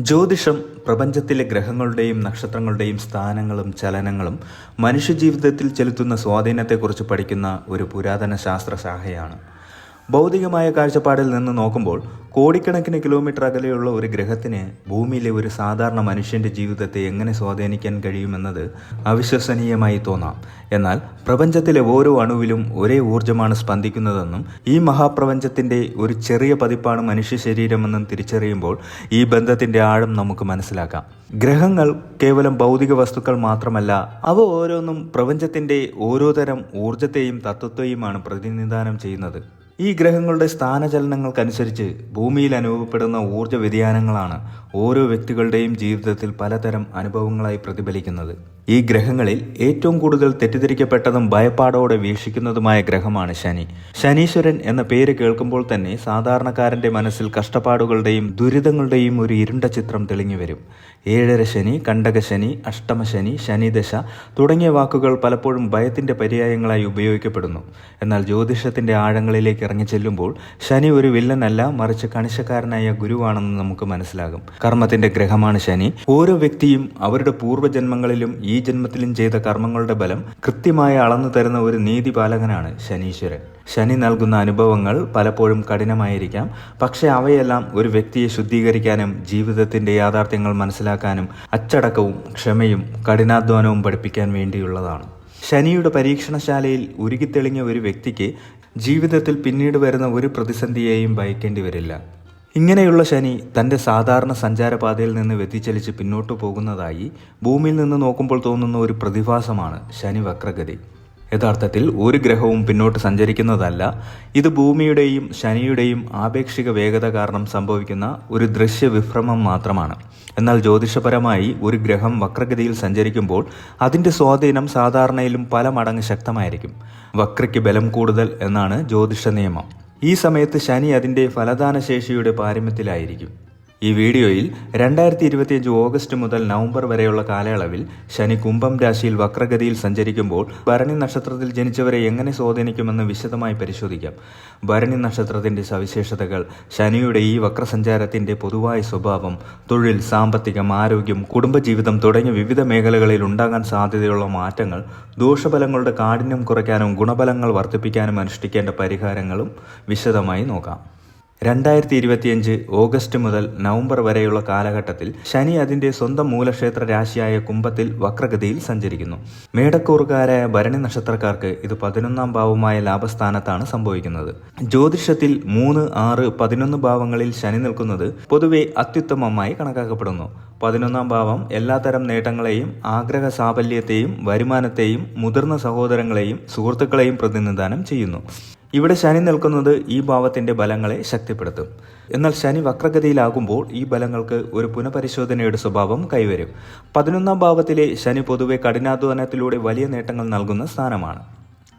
ജ്യോതിഷം പ്രപഞ്ചത്തിലെ ഗ്രഹങ്ങളുടെയും നക്ഷത്രങ്ങളുടെയും സ്ഥാനങ്ങളും ചലനങ്ങളും മനുഷ്യജീവിതത്തിൽ ചെലുത്തുന്ന സ്വാധീനത്തെക്കുറിച്ച് പഠിക്കുന്ന ഒരു പുരാതന ശാസ്ത്രശാഖയാണ്. ഭൗതികമായ കാഴ്ചപ്പാടിൽ നിന്ന് നോക്കുമ്പോൾ കോടിക്കണക്കിന് കിലോമീറ്റർ അകലെയുള്ള ഒരു ഗ്രഹത്തിന് ഭൂമിയിലെ ഒരു സാധാരണ മനുഷ്യന്റെ ജീവിതത്തെ എങ്ങനെ സ്വാധീനിക്കാൻ കഴിയുമെന്നത് അവിശ്വസനീയമായി തോന്നാം. എന്നാൽ പ്രപഞ്ചത്തിലെ ഓരോ അണുവിലും ഒരേ ഊർജ്ജമാണ് സ്പന്ദിക്കുന്നതെന്നും ഈ മഹാപ്രപഞ്ചത്തിന്റെ ഒരു ചെറിയ പതിപ്പാണ് മനുഷ്യ ശരീരമെന്നും തിരിച്ചറിയുമ്പോൾ ഈ ബന്ധത്തിന്റെ ആഴം നമുക്ക് മനസ്സിലാക്കാം. ഗ്രഹങ്ങൾ കേവലം ഭൗതിക വസ്തുക്കൾ മാത്രമല്ല, അവ ഓരോന്നും പ്രപഞ്ചത്തിന്റെ ഓരോ തരം ഊർജ്ജത്തെയും തത്വത്തെയുമാണ് പ്രതിനിധാനം ചെയ്യുന്നത്. ഈ ഗ്രഹങ്ങളുടെ സ്ഥാനചലനങ്ങൾക്കനുസരിച്ച് ഭൂമിയിൽ അനുഭവപ്പെടുന്ന ഊർജ്ജ വ്യതിയാനങ്ങളാണ് ഓരോ വ്യക്തികളുടെയും ജീവിതത്തിൽ പലതരം അനുഭവങ്ങളായി പ്രതിഫലിക്കുന്നത്. ഈ ഗ്രഹങ്ങളിൽ ഏറ്റവും കൂടുതൽ തെറ്റിദ്ധരിക്കപ്പെട്ടതും ഭയപ്പാടോടെ വീക്ഷിക്കുന്നതുമായ ഗ്രഹമാണ് ശനി. ശനീശ്വരൻ എന്ന പേര് കേൾക്കുമ്പോൾ തന്നെ സാധാരണക്കാരന്റെ മനസ്സിൽ കഷ്ടപ്പാടുകളുടെയും ദുരിതങ്ങളുടെയും ഒരു ഇരുണ്ട ചിത്രം തെളിഞ്ഞു വരും. ഏഴര ശനി, കണ്ടകശനി, അഷ്ടമശനി, ശനിദശ തുടങ്ങിയ വാക്കുകൾ പലപ്പോഴും ഭയത്തിന്റെ പര്യായങ്ങളായി ഉപയോഗിക്കപ്പെടുന്നു. എന്നാൽ ജ്യോതിഷത്തിന്റെ ആഴങ്ങളിലേക്ക് ഇറങ്ങിച്ചെല്ലുമ്പോൾ ശനി ഒരു വില്ലനല്ല, മറിച്ച് കണിശക്കാരനായ ഗുരുവാണെന്ന് നമുക്ക് മനസ്സിലാകും. കർമ്മത്തിന്റെ ഗ്രഹമാണ് ശനി. ഓരോ വ്യക്തിയും അവരുടെ പൂർവ്വജന്മങ്ങളിലും ഈ ജന്മത്തിലും ചെയ്ത കർമ്മങ്ങളുടെ ബലം കൃത്യമായി അളന്നു തരുന്ന ഒരു നീതിപാലകനാണ് ശനീശ്വരൻ. ശനി നൽകുന്ന അനുഭവങ്ങൾ പലപ്പോഴും കഠിനമായിരിക്കാം, പക്ഷെ അവയെല്ലാം ഒരു വ്യക്തിയെ ശുദ്ധീകരിക്കാനും ജീവിതത്തിന്റെ യാഥാർത്ഥ്യങ്ങൾ മനസ്സിലാക്കാനും അച്ചടക്കവും ക്ഷമയും കഠിനാധ്വാനവും പഠിപ്പിക്കാൻ വേണ്ടിയുള്ളതാണ്. ശനിയുടെ പരീക്ഷണശാലയിൽ ഉരുകിത്തെളിഞ്ഞ ഒരു വ്യക്തിക്ക് ജീവിതത്തിൽ പിന്നീട് വരുന്ന ഒരു പ്രതിസന്ധിയെയും ഭയക്കേണ്ടി വരില്ല. ഇങ്ങനെയുള്ള ശനി തൻ്റെ സാധാരണ സഞ്ചാരപാതയിൽ നിന്ന് വ്യതിചലിച്ച് പിന്നോട്ടു പോകുന്നതായി ഭൂമിയിൽ നിന്ന് നോക്കുമ്പോൾ തോന്നുന്ന ഒരു പ്രതിഭാസമാണ് ശനി വക്രഗതി. യഥാർത്ഥത്തിൽ ഒരു ഗ്രഹവും പിന്നോട്ട് സഞ്ചരിക്കുന്നതല്ല, ഇത് ഭൂമിയുടെയും ശനിയുടെയും ആപേക്ഷിക വേഗത കാരണം സംഭവിക്കുന്ന ഒരു ദൃശ്യവിഭ്രമം മാത്രമാണ്. എന്നാൽ ജ്യോതിഷപരമായി ഒരു ഗ്രഹം വക്രഗതിയിൽ സഞ്ചരിക്കുമ്പോൾ അതിൻ്റെ സ്വാധീനം സാധാരണയിലും പല മടങ്ങ് ശക്തമായിരിക്കും. വക്രയ്ക്ക് ബലം കൂടുതൽ എന്നാണ് ജ്യോതിഷ നിയമം. ഈ സമയത്ത് ശനി അതിൻ്റെ ഫലദാനശേഷിയുടെ പാരമ്യത്തിലായിരിക്കും. ഈ വീഡിയോയിൽ 2025 ഓഗസ്റ്റ് മുതൽ നവംബർ വരെയുള്ള കാലയളവിൽ ശനി കുംഭം രാശിയിൽ വക്രഗതിയിൽ സഞ്ചരിക്കുമ്പോൾ ഭരണി നക്ഷത്രത്തിൽ ജനിച്ചവരെ എങ്ങനെ സ്വാധീനിക്കുമെന്ന് വിശദമായി പരിശോധിക്കാം. ഭരണി നക്ഷത്രത്തിന്റെ സവിശേഷതകൾ, ശനിയുടെ ഈ വക്രസഞ്ചാരത്തിന്റെ പൊതുവായ സ്വഭാവം, തൊഴിൽ, സാമ്പത്തികം, ആരോഗ്യം, കുടുംബജീവിതം തുടങ്ങിയ വിവിധ മേഖലകളിൽ ഉണ്ടാകാൻ സാധ്യതയുള്ള മാറ്റങ്ങൾ, ദോഷഫലങ്ങളുടെ കാഠിന്യം കുറയ്ക്കാനും ഗുണഫലങ്ങൾ വർദ്ധിപ്പിക്കാനും അനുഷ്ഠിക്കേണ്ട പരിഹാരങ്ങളും വിശദമായി നോക്കാം. 2025 ഓഗസ്റ്റ് മുതൽ നവംബർ വരെയുള്ള കാലഘട്ടത്തിൽ ശനി അതിന്റെ സ്വന്തം മൂലക്ഷേത്ര രാശിയായ കുംഭത്തിൽ വക്രഗതിയിൽ സഞ്ചരിക്കുന്നു. മേടക്കൂറുകാരായ ഭരണി നക്ഷത്രക്കാർക്ക് ഇത് 11ാം ഭാവമായ ലാഭസ്ഥാനത്താണ് സംഭവിക്കുന്നത്. ജ്യോതിഷത്തിൽ 3, 6, 11 ഭാവങ്ങളിൽ ശനി നിൽക്കുന്നത് പൊതുവെ അത്യുത്തമമായി കണക്കാക്കപ്പെടുന്നു. 11ാം ഭാവം എല്ലാത്തരം നേട്ടങ്ങളെയും ആഗ്രഹ സാഫല്യത്തെയും വരുമാനത്തെയും മുതിർന്ന സഹോദരങ്ങളെയും സുഹൃത്തുക്കളെയും പ്രതിനിധാനം ചെയ്യുന്നു. ഇവിടെ ശനി നിൽക്കുന്നത് ഈ ഭാവത്തിന്റെ ബലങ്ങളെ ശക്തിപ്പെടുത്തും. എന്നാൽ ശനി വക്രഗതിയിലാകുമ്പോൾ ഈ ബലങ്ങൾക്ക് ഒരു പുനഃപരിശോധനയുടെ സ്വഭാവം കൈവരും. 11ാം ഭാവത്തിലെ ശനി പൊതുവെ കഠിനാധ്വാനത്തിലൂടെ വലിയ നേട്ടങ്ങൾ നൽകുന്ന സ്ഥാനമാണ്.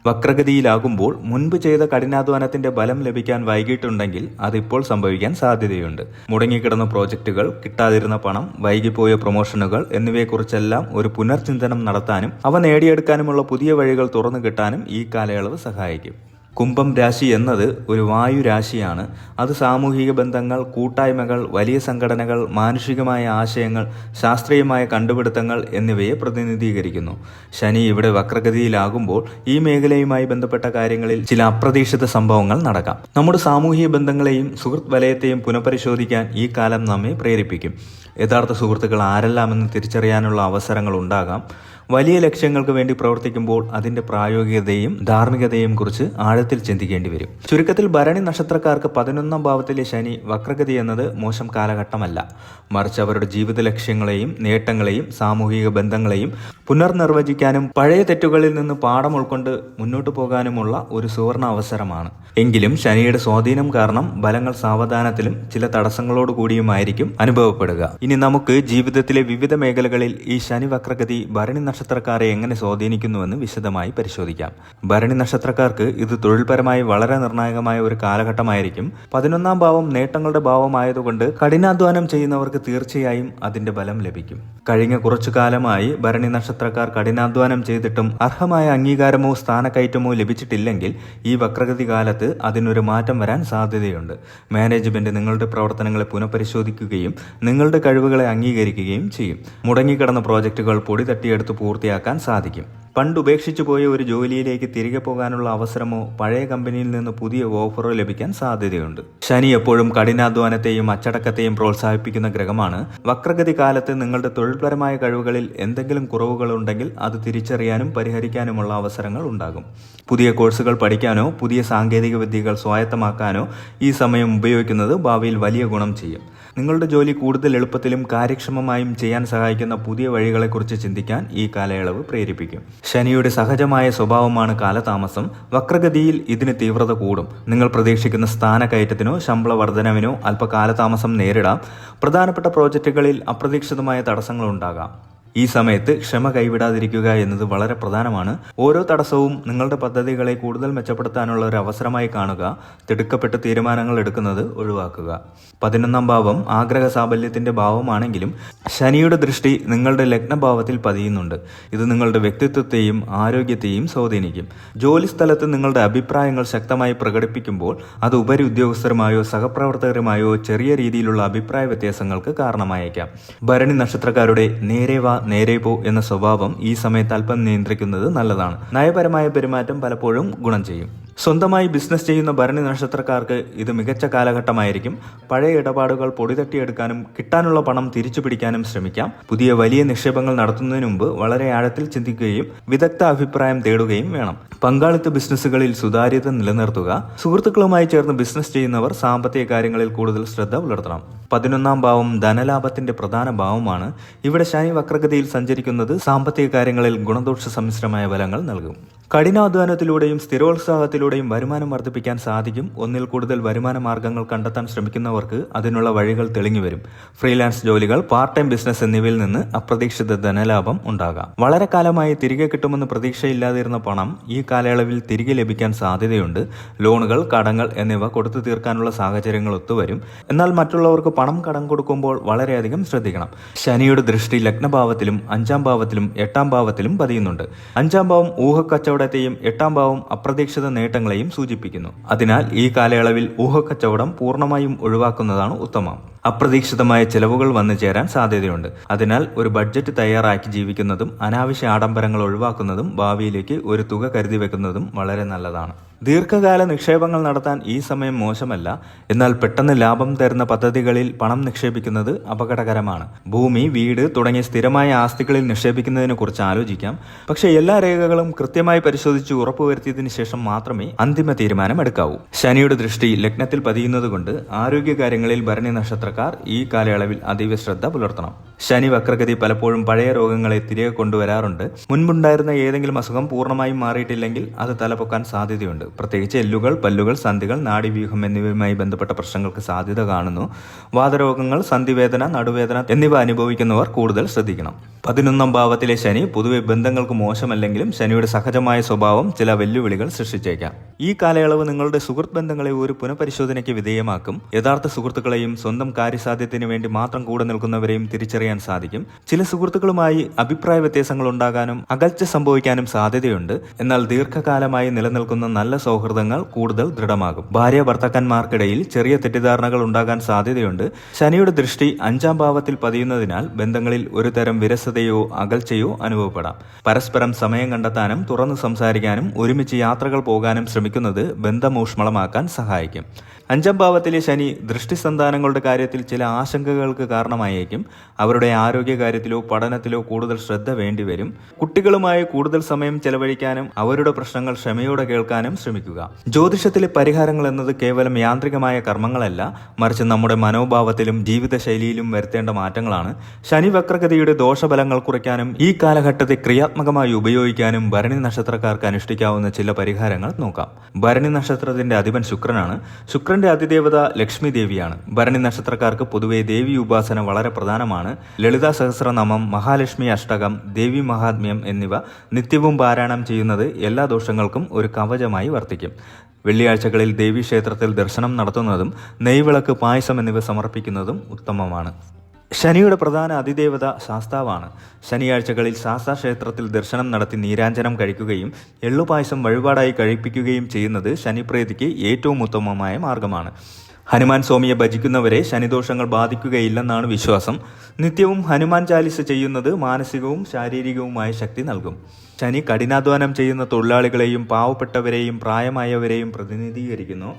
വക്രഗതിയിലാകുമ്പോൾ മുൻപ് ചെയ്ത കഠിനാധ്വാനത്തിന്റെ ബലം ലഭിക്കാൻ വൈകിട്ടുണ്ടെങ്കിൽ അതിപ്പോൾ സംഭവിക്കാൻ സാധ്യതയുണ്ട്. മുടങ്ങിക്കിടന്ന പ്രോജക്റ്റുകൾ, കിട്ടാതിരുന്ന പണം, വൈകിപ്പോയ പ്രൊമോഷനുകൾ എന്നിവയെക്കുറിച്ചെല്ലാം ഒരു പുനർചിന്തനം നടത്താനും അവ നേടിയെടുക്കാനുമുള്ള പുതിയ വഴികൾ തുറന്നു കിട്ടാനും ഈ കാലയളവ് സഹായിക്കും. കുംഭം രാശി എന്നത് ഒരു വായു രാശിയാണ്. അത് സാമൂഹിക ബന്ധങ്ങൾ, കൂട്ടായ്മകൾ, വലിയ സംഘടനകൾ, മാനുഷികമായ ആശയങ്ങൾ, ശാസ്ത്രീയമായ കണ്ടുപിടുത്തങ്ങൾ എന്നിവയെ പ്രതിനിധീകരിക്കുന്നു. ശനി ഇവിടെ വക്രഗതിയിലാകുമ്പോൾ ഈ മേഖലയുമായി ബന്ധപ്പെട്ട കാര്യങ്ങളിൽ ചില അപ്രതീക്ഷിത സംഭവങ്ങൾ നടക്കാം. നമ്മുടെ സാമൂഹിക ബന്ധങ്ങളെയും സുഹൃത്ത് വലയത്തെയും പുനഃപരിശോധിക്കാൻ ഈ കാലം നമ്മെ പ്രേരിപ്പിക്കും. യഥാർത്ഥ സുഹൃത്തുക്കൾ ആരെല്ലാമെന്ന് തിരിച്ചറിയാനുള്ള അവസരങ്ങൾ ഉണ്ടാകാം. വലിയ ലക്ഷ്യങ്ങൾക്ക് വേണ്ടി പ്രവർത്തിക്കുമ്പോൾ അതിന്റെ പ്രായോഗികതയും ധാർമ്മികതയും കുറിച്ച് ആഴത്തിൽ ചിന്തിക്കേണ്ടി വരും. ചുരുക്കത്തിൽ ഭരണി നക്ഷത്രക്കാർക്ക് 11ാം ഭാവത്തിലെ ശനി വക്രഗതി എന്നത് മോശം കാലഘട്ടമല്ല, മറിച്ച് അവരുടെ ജീവിത ലക്ഷ്യങ്ങളെയും നേട്ടങ്ങളെയും സാമൂഹിക ബന്ധങ്ങളെയും പുനർനിർവചിക്കാനും പഴയ തെറ്റുകളിൽ നിന്ന് പാഠം ഉൾക്കൊണ്ട് മുന്നോട്ടു പോകാനുമുള്ള ഒരു സുവർണ അവസരമാണ്. എങ്കിലും ശനിയുടെ സ്വാധീനം കാരണം ബലങ്ങൾ സാവധാനത്തിലും ചില തടസ്സങ്ങളോടുകൂടിയുമായിരിക്കും അനുഭവപ്പെടുക. ഇനി നമുക്ക് ജീവിതത്തിലെ വിവിധ മേഖലകളിൽ ഈ ശനി വക്രഗതി ഭരണി നക്ഷത്രക്കാരെ എങ്ങനെ സ്വാധീനിക്കുന്നുവെന്ന് വിശദമായി പരിശോധിക്കാം. ഭരണി നക്ഷത്രക്കാർക്ക് ഇത് തൊഴിൽപരമായി വളരെ നിർണായകമായ ഒരു കാലഘട്ടമായിരിക്കും. 11ാം ഭാവം നേട്ടങ്ങളുടെ ഭാവമായതുകൊണ്ട് കഠിനാധ്വാനം ചെയ്യുന്നവർക്ക് തീർച്ചയായും അതിന്റെ ബലം ലഭിക്കും. കഴിഞ്ഞ കുറച്ചു കാലമായി ഭരണി നക്ഷത്രക്കാർ കഠിനാധ്വാനം ചെയ്തിട്ടും അർഹമായ അംഗീകാരമോ സ്ഥാനക്കയറ്റമോ ലഭിച്ചിട്ടില്ലെങ്കിൽ ഈ വക്രഗതി കാലത്ത് അതിനൊരു മാറ്റം വരാൻ സാധ്യതയുണ്ട്. മാനേജ്മെന്റ് നിങ്ങളുടെ പ്രവർത്തനങ്ങളെ പുനഃപരിശോധിക്കുകയും നിങ്ങളുടെ കഴിവുകളെ അംഗീകരിക്കുകയും ചെയ്യും. മുടങ്ങിക്കിടന്ന പ്രോജക്റ്റുകൾ പൊടി തട്ടിയെടുത്ത് പൂർത്തിയാക്കാൻ സാധിക്കും. പണ്ട് ഉപേക്ഷിച്ചു പോയ ഒരു ജോലിയിലേക്ക് തിരികെ പോകാനുള്ള അവസരമോ പഴയ കമ്പനിയിൽ നിന്ന് പുതിയ ഓഫറോ ലഭിക്കാൻ സാധ്യതയുണ്ട്. ശനി എപ്പോഴും കഠിനാധ്വാനത്തെയും അച്ചടക്കത്തെയും പ്രോത്സാഹിപ്പിക്കുന്ന ഗ്രഹമാണ്. വക്രഗതി കാലത്ത് നിങ്ങളുടെ തൊഴിൽപരമായ കഴിവുകളിൽ എന്തെങ്കിലും കുറവുകളുണ്ടെങ്കിൽ അത് തിരിച്ചറിയാനും പരിഹരിക്കാനുമുള്ള അവസരങ്ങൾ ഉണ്ടാകും. പുതിയ കോഴ്സുകൾ പഠിക്കാനോ പുതിയ സാങ്കേതിക വിദ്യകൾ സ്വായത്തമാക്കാനോ ഈ സമയം ഉപയോഗിക്കുന്നത് ഭാവിയിൽ വലിയ ഗുണം ചെയ്യും. നിങ്ങളുടെ ജോലി കൂടുതൽ എളുപ്പത്തിലും കാര്യക്ഷമമായും ചെയ്യാൻ സഹായിക്കുന്ന പുതിയ വഴികളെക്കുറിച്ച് ചിന്തിക്കാൻ ഈ കാലയളവ് പ്രേരിപ്പിക്കും. ശനിയുടെ സഹജമായ സ്വഭാവമാണ് കാലതാമസം. വക്രഗതിയിൽ ഇതിന് തീവ്രത കൂടും. നിങ്ങൾ പ്രതീക്ഷിക്കുന്ന സ്ഥാനക്കയറ്റത്തിനോ ശമ്പള വർധനവിനോ അല്പകാലതാമസം നേരിടാം. പ്രധാനപ്പെട്ട പ്രോജക്റ്റുകളിൽ അപ്രതീക്ഷിതമായ തടസ്സങ്ങൾ ഉണ്ടാകാം. ഈ സമയത്ത് ക്ഷമ കൈവിടാതിരിക്കുക എന്നത് വളരെ പ്രധാനമാണ്. ഓരോ തടസ്സവും നിങ്ങളുടെ പദ്ധതികളെ കൂടുതൽ മെച്ചപ്പെടുത്താനുള്ള ഒരു അവസരമായി കാണുക. തിടുക്കപ്പെട്ട് തീരുമാനങ്ങൾ എടുക്കുന്നത് ഒഴിവാക്കുക. 11ാം ഭാവം ആഗ്രഹ സാഫല്യത്തിന്റെ ഭാവമാണെങ്കിലും ശനിയുടെ ദൃഷ്ടി നിങ്ങളുടെ ലഗ്നഭാവത്തിൽ പതിയുന്നുണ്ട്. ഇത് നിങ്ങളുടെ വ്യക്തിത്വത്തെയും ആരോഗ്യത്തെയും സ്വാധീനിക്കും. ജോലി സ്ഥലത്ത് നിങ്ങളുടെ അഭിപ്രായങ്ങൾ ശക്തമായി പ്രകടിപ്പിക്കുമ്പോൾ അത് ഉപരി ഉദ്യോഗസ്ഥരുമായോ സഹപ്രവർത്തകരുമായോ ചെറിയ രീതിയിലുള്ള അഭിപ്രായ വ്യത്യാസങ്ങൾക്ക് കാരണമായേക്കാം. ഭരണി നക്ഷത്രക്കാരുടെ നേരെ പോ എന്ന സ്വഭാവം ഈ സമയത്ത് അല്പം നിയന്ത്രിക്കുന്നത് നല്ലതാണ്. നയപരമായ പെരുമാറ്റം പലപ്പോഴും ഗുണം ചെയ്യും. സ്വന്തമായി ബിസിനസ് ചെയ്യുന്ന ഭരണി നക്ഷത്രക്കാർക്ക് ഇത് മികച്ച കാലഘട്ടമായിരിക്കും. പഴയ ഇടപാടുകൾ പൊടിതട്ടിയെടുക്കാനും കിട്ടാനുള്ള പണം തിരിച്ചു പിടിക്കാനും ശ്രമിക്കാം. പുതിയ വലിയ നിക്ഷേപങ്ങൾ നടത്തുന്നതിന് മുമ്പ് വളരെ ആഴത്തിൽ ചിന്തിക്കുകയും വിദഗ്ധ അഭിപ്രായം തേടുകയും വേണം. പങ്കാളിത്ത ബിസിനസ്സുകളിൽ സുതാര്യത നിലനിർത്തുക. സുഹൃത്തുക്കളുമായി ചേർന്ന് ബിസിനസ് ചെയ്യുന്നവർ സാമ്പത്തിക കാര്യങ്ങളിൽ കൂടുതൽ ശ്രദ്ധ പുലർത്തണം. 11ാം ഭാവം ധനലാഭത്തിന്റെ പ്രധാന ഭാവമാണ്. ഇവിടെ ശനി വക്രഗതിയിൽ സഞ്ചരിക്കുന്നത് സാമ്പത്തിക കാര്യങ്ങളിൽ ഗുണദോഷ സമ്മിശ്രമായ ഫലങ്ങൾ നൽകും. കഠിനാധ്വാനത്തിലൂടെയും സ്ഥിരോത്സാഹത്തിലൂടെയും വരുമാനം വർദ്ധിപ്പിക്കാൻ സാധിക്കും. ഒന്നിൽ കൂടുതൽ വരുമാന മാർഗങ്ങൾ കണ്ടെത്താൻ ശ്രമിക്കുന്നവർക്ക് അതിനുള്ള വഴികൾ തെളിഞ്ഞു വരും. ഫ്രീലാൻസ് ജോലികൾ, പാർട്ട് ടൈം ബിസിനസ് എന്നിവയിൽ നിന്ന് അപ്രതീക്ഷിത ധനലാഭം ഉണ്ടാകാം. വളരെ കാലമായി തിരികെ കിട്ടുമെന്ന് പ്രതീക്ഷയില്ലാതിരുന്ന പണം ഈ കാലയളവിൽ തിരികെ ലഭിക്കാൻ സാധ്യതയുണ്ട്. ലോണുകൾ, കടങ്ങൾ എന്നിവ കൊടുത്തു തീർക്കാനുള്ള സാഹചര്യങ്ങൾ ഒത്തുവരും. എന്നാൽ മറ്റുള്ളവർക്ക് പണം കടം കൊടുക്കുമ്പോൾ വളരെയധികം ശ്രദ്ധിക്കണം. ശനിയുടെ ദൃഷ്ടി ലഗ്നഭാവത്തിലും 5ാം ഭാവത്തിലും 8ാം ഭാവത്തിലും പതിയുന്നുണ്ട്. 5ാം ഭാവം ഊഹക്കച്ചവടത്തെയും 8ാം ഭാവം അപ്രതീക്ഷിത നേട്ടങ്ങളെയും സൂചിപ്പിക്കുന്നു. അതിനാൽ ഈ കാലയളവിൽ ഊഹക്കച്ചവടം പൂർണ്ണമായും ഒഴിവാക്കുന്നതാണ് ഉത്തമം. അപ്രതീക്ഷിതമായ ചെലവുകൾ വന്നു ചേരാൻ സാധ്യതയുണ്ട്. അതിനാൽ ഒരു ബഡ്ജറ്റ് തയ്യാറാക്കി ജീവിക്കുന്നതും അനാവശ്യ ആഡംബരങ്ങൾ ഒഴിവാക്കുന്നതും ഭാവിയിലേക്ക് ഒരു തുക കരുതി വെക്കുന്നതും വളരെ നല്ലതാണ്. ദീർഘകാല നിക്ഷേപങ്ങൾ നടത്താൻ ഈ സമയം മോശമല്ല. എന്നാൽ പെട്ടെന്ന് ലാഭം തരുന്ന പദ്ധതികളിൽ പണം നിക്ഷേപിക്കുന്നത് അപകടകരമാണ്. ഭൂമി, വീട് തുടങ്ങിയ സ്ഥിരമായ ആസ്തികളിൽ നിക്ഷേപിക്കുന്നതിനെ കുറിച്ച് ആലോചിക്കാം. പക്ഷേ എല്ലാ രേഖകളും കൃത്യമായി പരിശോധിച്ച് ഉറപ്പുവരുത്തിയതിനു ശേഷം മാത്രമേ അന്തിമ തീരുമാനം എടുക്കാവൂ. ശനിയുടെ ദൃഷ്ടി ലഗ്നത്തിൽ പതിയുന്നതുകൊണ്ട് ആരോഗ്യകാര്യങ്ങളിൽ ഭരണി നക്ഷത്രക്കാർ ഈ കാലയളവിൽ അതീവ ശ്രദ്ധ പുലർത്തണം. ശനി വക്രഗതി പലപ്പോഴും പഴയ രോഗങ്ങളെ തിരികെ കൊണ്ടുവരാറുണ്ട്. മുൻപുണ്ടായിരുന്ന ഏതെങ്കിലും അസുഖം പൂർണ്ണമായും മാറിയിട്ടില്ലെങ്കിൽ അത് തലപൊക്കാൻ സാധ്യതയുണ്ട്. പ്രത്യേകിച്ച് എല്ലുകൾ, പല്ലുകൾ, സന്ധികൾ, നാഡീവ്യൂഹം എന്നിവയുമായി ബന്ധപ്പെട്ട പ്രശ്നങ്ങൾക്ക് സാധ്യത കാണുന്നു. വാതരോഗങ്ങൾ, സന്ധിവേദന, നടുവേദന എന്നിവ അനുഭവിക്കുന്നവർ കൂടുതൽ ശ്രദ്ധിക്കണം. 11ാം ഭാവത്തിലെ ശനി പൊതുവെ ബന്ധങ്ങൾക്ക് മോശമല്ലെങ്കിലും ശനിയുടെ സഹജമായ സ്വഭാവം ചില വെല്ലുവിളികൾ സൃഷ്ടിച്ചേക്കാം. ഈ കാലയളവ് നിങ്ങളുടെ സുഹൃത്ത് ബന്ധങ്ങളെ ഒരു പുനഃപരിശോധനയ്ക്ക് വിധേയമാക്കും. യഥാർത്ഥ സുഹൃത്തുക്കളെയും സ്വന്തം കാര്യസാധ്യത്തിന് വേണ്ടി മാത്രം കൂടെ നിൽക്കുന്നവരെയും തിരിച്ചറിയാൻ സാധിക്കും. ചില സുഹൃത്തുക്കളുമായി അഭിപ്രായ വ്യത്യാസങ്ങൾ ഉണ്ടാകാനും അകൽച്ച സംഭവിക്കാനും സാധ്യതയുണ്ട്. എന്നാൽ ദീർഘകാലമായി നിലനിൽക്കുന്ന നല്ല സൗഹൃദങ്ങൾ കൂടുതൽ ദൃഢമാകും. ഭാര്യ ഭർത്താക്കന്മാർക്കിടയിൽ ചെറിയ തെറ്റിദ്ധാരണകൾ ഉണ്ടാകാൻ സാധ്യതയുണ്ട്. ശനിയുടെ ദൃഷ്ടി 5ാം ഭാവത്തിൽ പതിയുന്നതിനാൽ ബന്ധങ്ങളിൽ ഒരു തരം വിരസതയോ അകൽച്ചയോ അനുഭവപ്പെടാം. പരസ്പരം സമയം കണ്ടെത്താനും തുറന്നു സംസാരിക്കാനും ഒരുമിച്ച് യാത്രകൾ പോകാനും ശ്രമിക്കുന്നത് ബന്ധം ഊഷ്മളമാക്കാൻ സഹായിക്കും. 5ാം ഭാവത്തിലെ ശനി ദൃഷ്ടി സന്താനങ്ങളുടെ കാര്യത്തിൽ ചില ആശങ്കകൾക്ക് കാരണമായേക്കും. അവരുടെ ആരോഗ്യകാര്യത്തിലോ പഠനത്തിലോ കൂടുതൽ ശ്രദ്ധ വേണ്ടിവരും. കുട്ടികളുമായി കൂടുതൽ സമയം ചെലവഴിക്കാനും അവരുടെ പ്രശ്നങ്ങൾ ക്ഷമയോടെ കേൾക്കാനും ശ്രമിക്കുക. ജ്യോതിഷത്തിലെ പരിഹാരങ്ങൾ എന്നത് കേവലം യാന്ത്രികമായ കർമ്മങ്ങളല്ല, മറിച്ച് നമ്മുടെ മനോഭാവത്തിലും ജീവിതശൈലിയിലും വരുത്തേണ്ട മാറ്റങ്ങളാണ്. ശനി വക്രഗതിയുടെ ദോഷഫലങ്ങൾ കുറയ്ക്കാനും ഈ കാലഘട്ടത്തെ ക്രിയാത്മകമായി ഉപയോഗിക്കാനും ഭരണി നക്ഷത്രക്കാർക്ക് അനുഷ്ഠിക്കാവുന്ന ചില പരിഹാരങ്ങൾ നോക്കാം. ഭരണി നക്ഷത്രത്തിന്റെ അധിപൻ ശുക്രനാണ്. ശുക്രന്റെ ശുക്രന്റെ അതിദേവത ലക്ഷ്മി ദേവിയാണ്. ഭരണി നക്ഷത്രക്കാർക്ക് പൊതുവെ ദേവി ഉപാസന വളരെ പ്രധാനമാണ്. ലളിതാ സഹസ്രനാമം, മഹാലക്ഷ്മി അഷ്ടകം, ദേവി മഹാത്മ്യം എന്നിവ നിത്യവും പാരായണം ചെയ്യുന്നത് എല്ലാ ദോഷങ്ങൾക്കും ഒരു കവചമായി വർത്തിക്കും. വെള്ളിയാഴ്ചകളിൽ ദേവീക്ഷേത്രത്തിൽ ദർശനം നടത്തുന്നതും നെയ്വിളക്ക്, പായസം എന്നിവ സമർപ്പിക്കുന്നതും ഉത്തമമാണ്. ശനിയുടെ പ്രധാന അതിദേവത ശാസ്താവാണ്. ശനിയാഴ്ചകളിൽ ശാസ്താ ക്ഷേത്രത്തിൽ ദർശനം നടത്തി നീരാഞ്ജനം കഴിക്കുകയും എള്ളുപായസം വഴിപാടായി കഴിപ്പിക്കുകയും ചെയ്യുന്നത് ശനിപ്രീതിക്ക് ഏറ്റവും ഉത്തമമായ മാർഗമാണ്. ഹനുമാൻ സ്വാമിയെ ഭജിക്കുന്നവരെ ശനിദോഷങ്ങൾ ബാധിക്കുകയില്ലെന്നാണ് വിശ്വാസം. നിത്യവും ഹനുമാൻ ചാലിസ ചെയ്യുന്നത് മാനസികവും ശാരീരികവുമായ ശക്തി നൽകും. ശനി കഠിനാധ്വാനം ചെയ്യുന്ന തൊഴിലാളികളെയും പാവപ്പെട്ടവരെയും പ്രായമായവരെയും പ്രതിനിധീകരിക്കുന്നു.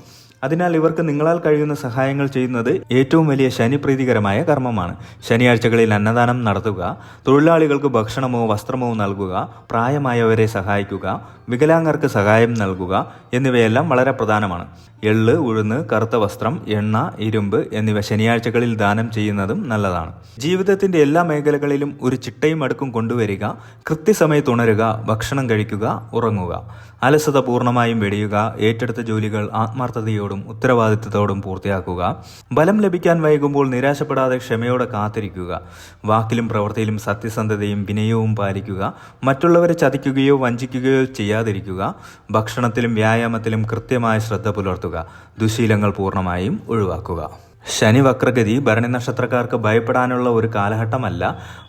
അതിനാൽ ഇവർക്ക് നിങ്ങളാൽ കഴിയുന്ന സഹായങ്ങൾ ചെയ്യുന്നത് ഏറ്റവും വലിയ ശനിപ്രീതികരമായ കർമ്മമാണ്. ശനിയാഴ്ചകളിൽ അന്നദാനം നടത്തുക, തൊഴിലാളികൾക്ക് ഭക്ഷണമോ വസ്ത്രമോ നൽകുക, പ്രായമായവരെ സഹായിക്കുക, വികലാംഗർക്ക് സഹായം നൽകുക എന്നിവയെല്ലാം വളരെ പ്രധാനമാണ്. എള്ള്, ഉഴുന്ന്, കറുത്ത വസ്ത്രം, എണ്ണ, ഇരുമ്പ് എന്നിവ ശനിയാഴ്ചകളിൽ ദാനം ചെയ്യുന്നതും നല്ലതാണ്. ജീവിതത്തിന്റെ എല്ലാ മേഖലകളിലും ഒരു ചിട്ടയും അടുക്കും കൊണ്ടുവരിക. കൃത്യസമയത്ത് ഉണരുക, ഭക്ഷണം കഴിക്കുക, ഉറങ്ങുക. അലസത പൂർണ്ണമായും വെടിയുക. ഏറ്റെടുത്ത ജോലികൾ ആത്മാർത്ഥതയോടും ഉത്തരവാദിത്തത്തോടും പൂർത്തിയാക്കുക. ബലം ലഭിക്കാൻ വൈകുമ്പോൾ നിരാശപ്പെടാതെ ക്ഷമയോടെ കാത്തിരിക്കുക. വാക്കിലും പ്രവൃത്തിയിലും സത്യസന്ധതയും വിനയവും പാലിക്കുക. മറ്റുള്ളവരെ ചതിക്കുകയോ വഞ്ചിക്കുകയോ ചെയ്യാതിരിക്കുക. ഭക്ഷണത്തിലും വ്യായാമത്തിലും കൃത്യമായ ശ്രദ്ധ പുലർത്തുക. ദുശീലങ്ങൾ പൂർണ്ണമായും ഒഴിവാക്കുക. ശനി വക്രഗതി ഭരണി നക്ഷത്രക്കാർക്ക് ഭയപ്പെടാനുള്ള ഒരു കാലഘട്ടമല്ല,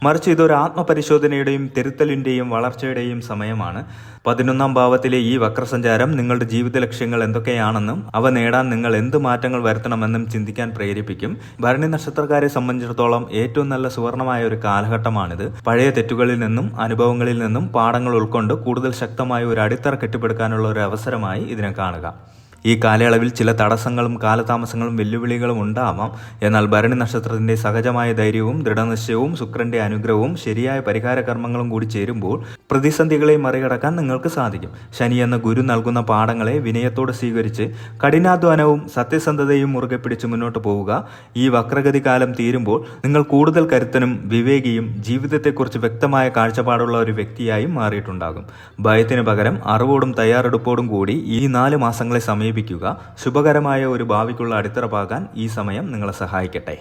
മറിച്ച് ഇതൊരു ആത്മപരിശോധനയുടെയും തിരുത്തലിൻ്റെയും വളർച്ചയുടെയും സമയമാണ്. 11ാം ഭാവത്തിലെ ഈ വക്രസഞ്ചാരം നിങ്ങളുടെ ജീവിത ലക്ഷ്യങ്ങൾ എന്തൊക്കെയാണെന്നും അവ നേടാൻ നിങ്ങൾ എന്ത് മാറ്റങ്ങൾ വരുത്തണമെന്നും ചിന്തിക്കാൻ പ്രേരിപ്പിക്കും. ഭരണി നക്ഷത്രക്കാരെ സംബന്ധിച്ചിടത്തോളം ഏറ്റവും നല്ല സുവർണമായ ഒരു കാലഘട്ടമാണിത്. പഴയ തെറ്റുകളിൽ നിന്നും അനുഭവങ്ങളിൽ നിന്നും പാഠങ്ങൾ ഉൾക്കൊണ്ട് കൂടുതൽ ശക്തമായ ഒരു അടിത്തറ കെട്ടിപ്പടുക്കാനുള്ള ഒരു അവസരമായി ഇതിനെ കാണുക. ഈ കാലയളവിൽ ചില തടസ്സങ്ങളും കാലതാമസങ്ങളും വെല്ലുവിളികളും ഉണ്ടാവാം. എന്നാൽ ഭരണി നക്ഷത്രത്തിന്റെ സഹജമായ ധൈര്യവും ദൃഢനിശ്ചയവും ശുക്രന്റെ അനുഗ്രഹവും ശരിയായ പരിഹാര കർമ്മങ്ങളും കൂടി ചേരുമ്പോൾ പ്രതിസന്ധികളെ മറികടക്കാൻ നിങ്ങൾക്ക് സാധിക്കും. ശനി എന്ന ഗുരു നൽകുന്ന പാഠങ്ങളെ വിനയത്തോടെ സ്വീകരിച്ച് കഠിനാധ്വാനവും സത്യസന്ധതയും മുറുകെ പിടിച്ച് മുന്നോട്ട് പോവുക. ഈ വക്രഗതി കാലം തീരുമ്പോൾ നിങ്ങൾ കൂടുതൽ കരുത്തനും വിവേകിയും ജീവിതത്തെക്കുറിച്ച് വ്യക്തമായ കാഴ്ചപ്പാടുള്ള ഒരു വ്യക്തിയായും മാറിയിട്ടുണ്ടാകും. ഭയത്തിന് പകരം അറിവോടും തയ്യാറെടുപ്പോടും കൂടി ഈ 4 മാസങ്ങളെ സമീപിക്കുക. ശുഭകരമായ ഒരു ഭാവിക്കുള്ള അടിത്തറ പാകാൻ ഈ സമയം നിങ്ങളെ സഹായിക്കട്ടെ.